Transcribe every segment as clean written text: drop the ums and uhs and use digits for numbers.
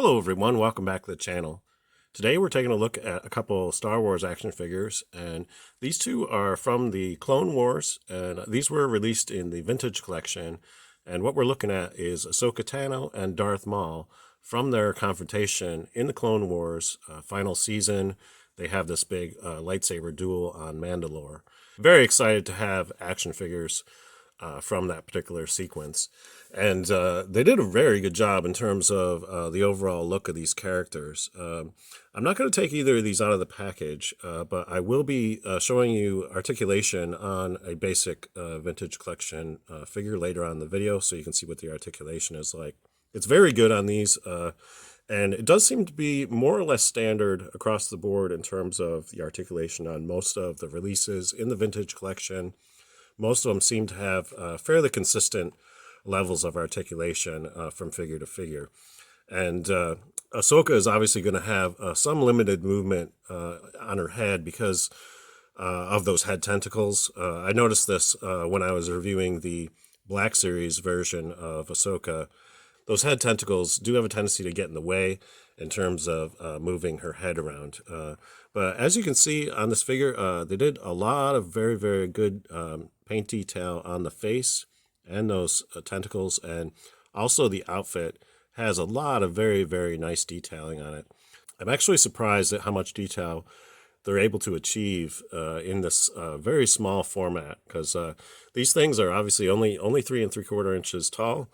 Hello everyone, welcome back to the channel. Today we're taking a look at a couple Star Wars action figures, and these two are from the Clone Wars, and these were released in the Vintage Collection. And what we're looking at is Ahsoka Tano and Darth Maul from their confrontation in the Clone Wars final season. They have this big lightsaber duel on Mandalore. Very excited to have action figures from that particular sequence. And they did a very good job in terms of the overall look of these characters. I'm not going to take either of these out of the package, but I will be showing you articulation on a basic Vintage Collection figure later on in the video, so you can see what the articulation is like. It's very good on these, and it does seem to be more or less standard across the board in terms of the articulation on most of the releases in the Vintage Collection. Most of them seem to have fairly consistent levels of articulation from figure to figure. And Ahsoka is obviously going to have some limited movement on her head because of those head tentacles. I noticed this when I was reviewing the Black Series version of Ahsoka. Those head tentacles do have a tendency to get in the way in terms of moving her head around. But as you can see on this figure, they did a lot of very, very good paint detail on the face and those tentacles, and also the outfit has a lot of very, very nice detailing on it. I'm actually surprised at how much detail they're able to achieve in this very small format, because these things are obviously only 3 3/4 inches tall,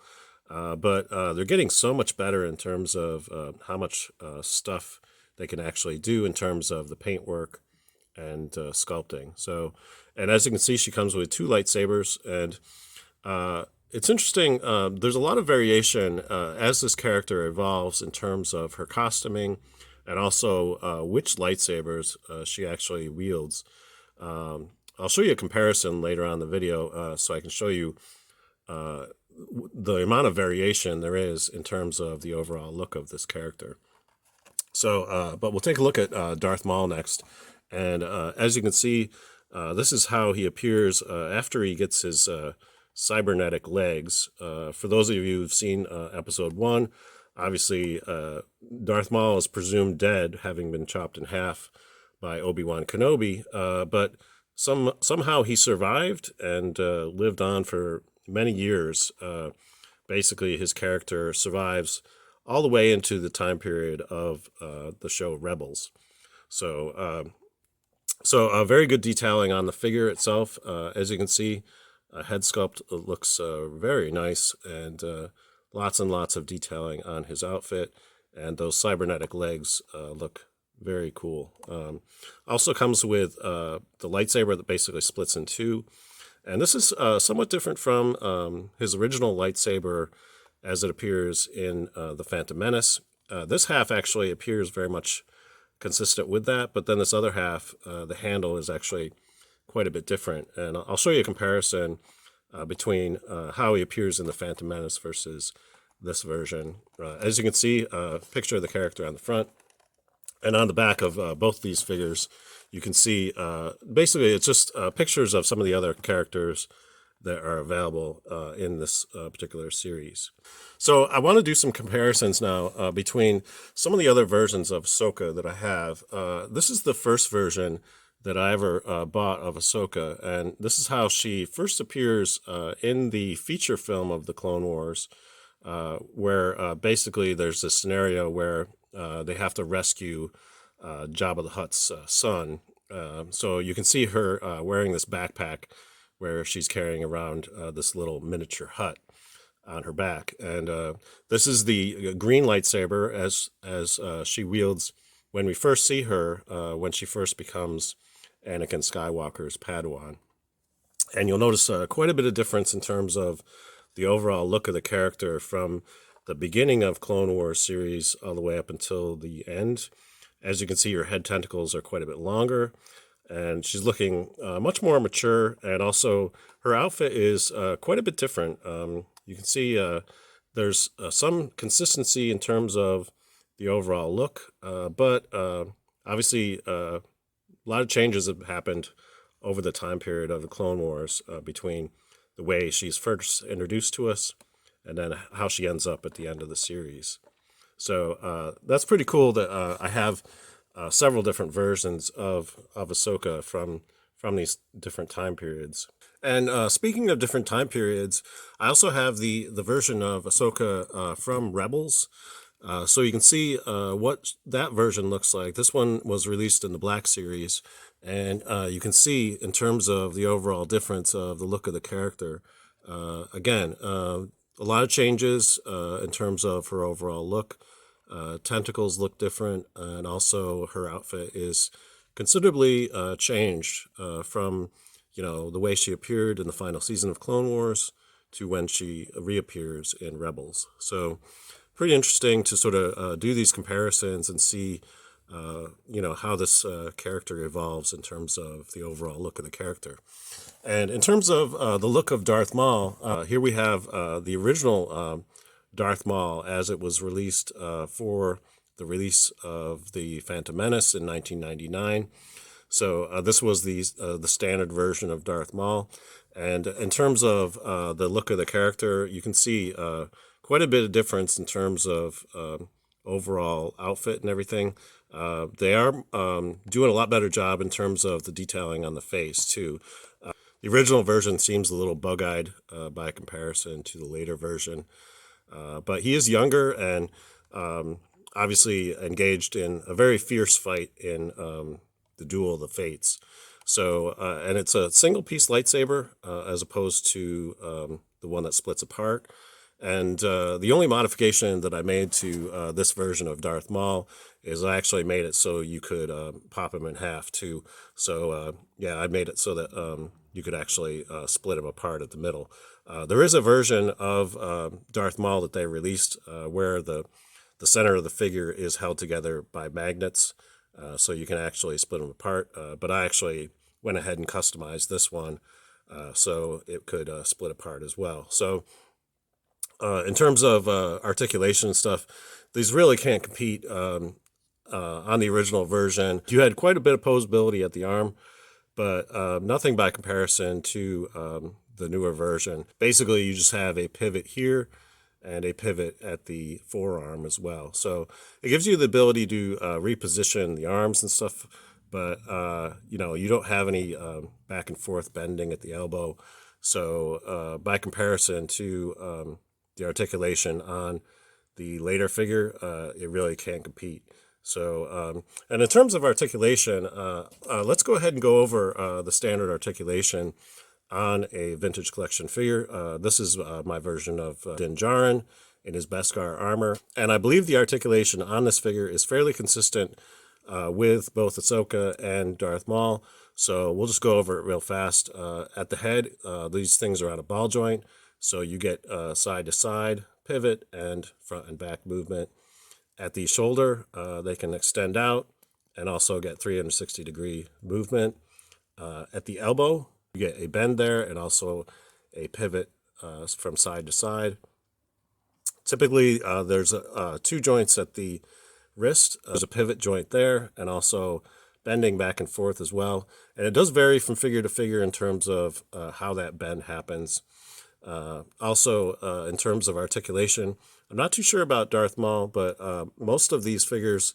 but they're getting so much better in terms of how much stuff they can actually do in terms of the paintwork and sculpting. So, and as you can see, she comes with 2 lightsabers, and it's interesting. There's a lot of variation as this character evolves in terms of her costuming and also which lightsabers she actually wields. I'll show you a comparison later on in the video so I can show you the amount of variation there is in terms of the overall look of this character. So, but we'll take a look at Darth Maul next. And as you can see, this is how he appears after he gets his cybernetic legs. For those of you who've seen episode 1, obviously Darth Maul is presumed dead, having been chopped in half by Obi-Wan Kenobi, but somehow he survived and lived on for many years. Basically, his character survives all the way into the time period of the show Rebels. So very good detailing on the figure itself. As you can see, head sculpt looks very nice, and lots and lots of detailing on his outfit, and those cybernetic legs look very cool. Also comes with the lightsaber that basically splits in 2, and this is somewhat different from his original lightsaber as it appears in The Phantom Menace. This half actually appears very much consistent with that, but then this other half, the handle is actually quite a bit different. And I'll show you a comparison between how he appears in The Phantom Menace versus this version. As you can see, a picture of the character on the front, and on the back of both these figures, you can see basically it's just pictures of some of the other characters that are available in this particular series. So I want to do some comparisons now between some of the other versions of Ahsoka that I have. This is the first version that I ever bought of Ahsoka, and this is how she first appears in the feature film of the Clone Wars, where basically there's this scenario where they have to rescue Jabba the Hutt's son. So you can see her wearing this backpack where she's carrying around this little miniature hut on her back. And this is the green lightsaber as she wields when we first see her, when she first becomes Anakin Skywalker's Padawan. And you'll notice quite a bit of difference in terms of the overall look of the character from the beginning of Clone Wars series all the way up until the end. As you can see, her head tentacles are quite a bit longer, and she's looking much more mature, and also her outfit is quite a bit different. You can see there's some consistency in terms of the overall look, but obviously a lot of changes have happened over the time period of the Clone Wars between the way she's first introduced to us and then how she ends up at the end of the series. So that's pretty cool that I have several different versions of Ahsoka from these different time periods. And speaking of different time periods, I also have the version of Ahsoka from Rebels. So you can see what that version looks like. This one was released in the Black Series, and you can see in terms of the overall difference of the look of the character. Again, a lot of changes in terms of her overall look. Tentacles look different, and also her outfit is considerably changed from the way she appeared in the final season of Clone Wars to when she reappears in Rebels. So pretty interesting to sort of do these comparisons and see how this character evolves in terms of the overall look of the character. And in terms of the look of Darth Maul, here we have the original Darth Maul as it was released for the release of the Phantom Menace in 1999. So this was the standard version of Darth Maul. And in terms of the look of the character, you can see quite a bit of difference in terms of overall outfit and everything. They are doing a lot better job in terms of the detailing on the face, too. The original version seems a little bug-eyed by comparison to the later version. But he is younger and obviously engaged in a very fierce fight in the Duel of the Fates. So, and it's a single-piece lightsaber as opposed to the one that splits apart. And the only modification that I made to this version of Darth Maul is I actually made it so you could pop him in half too. So yeah, I made it so that you could actually split him apart at the middle. There is a version of Darth Maul that they released where the center of the figure is held together by magnets, so you can actually split them apart. But I actually went ahead and customized this one so it could split apart as well. So in terms of articulation and stuff, these really can't compete on the original version. You had quite a bit of posability at the arm, but nothing by comparison to the newer version. Basically, you just have a pivot here and a pivot at the forearm as well. So it gives you the ability to reposition the arms and stuff, but you don't have any back and forth bending at the elbow. So by comparison to the articulation on the later figure, it really can't compete. So, and in terms of articulation, let's go ahead and go over the standard articulation on a vintage collection figure. This is my version of Din Djarin in his Beskar armor. And I believe the articulation on this figure is fairly consistent with both Ahsoka and Darth Maul. So we'll just go over it real fast. At the head, these things are on a ball joint. So you get side to side pivot and front and back movement. At the shoulder, they can extend out and also get 360-degree movement. At the elbow, you get a bend there and also a pivot from side to side. Typically, there's two joints at the wrist. There's a pivot joint there and also bending back and forth as well. And it does vary from figure to figure in terms of how that bend happens. Also, in terms of articulation, I'm not too sure about Darth Maul, but most of these figures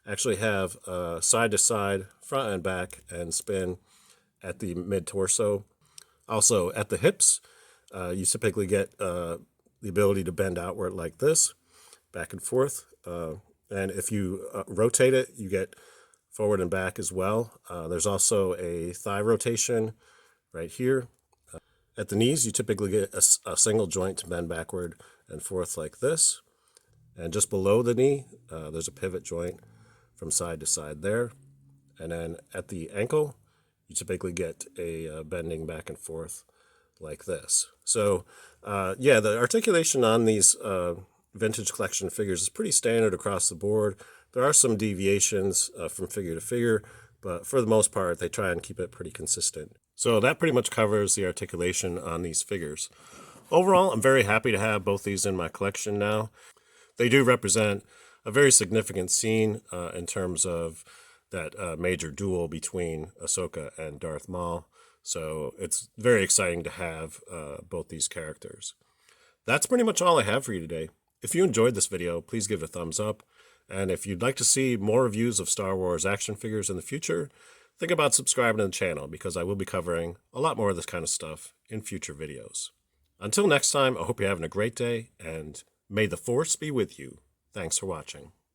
actually have side to side, front and back, and spin at the mid-torso. Also, at the hips, you typically get the ability to bend outward like this, back and forth. And if you rotate it, you get forward and back as well. There's also a thigh rotation right here. At the knees, you typically get a single joint to bend backward and forth like this. And just below the knee, there's a pivot joint from side to side there. And then at the ankle, you typically get a bending back and forth like this. So, yeah, the articulation on these vintage collection figures is pretty standard across the board. There are some deviations from figure to figure, but for the most part, they try and keep it pretty consistent. So that pretty much covers the articulation on these figures. Overall, I'm very happy to have both these in my collection now. They do represent a very significant scene in terms of that major duel between Ahsoka and Darth Maul. So it's very exciting to have both these characters. That's pretty much all I have for you today. If you enjoyed this video, please give it a thumbs up. And if you'd like to see more reviews of Star Wars action figures in the future, think about subscribing to the channel because I will be covering a lot more of this kind of stuff in future videos. Until next time, I hope you're having a great day, and may the Force be with you. Thanks for watching.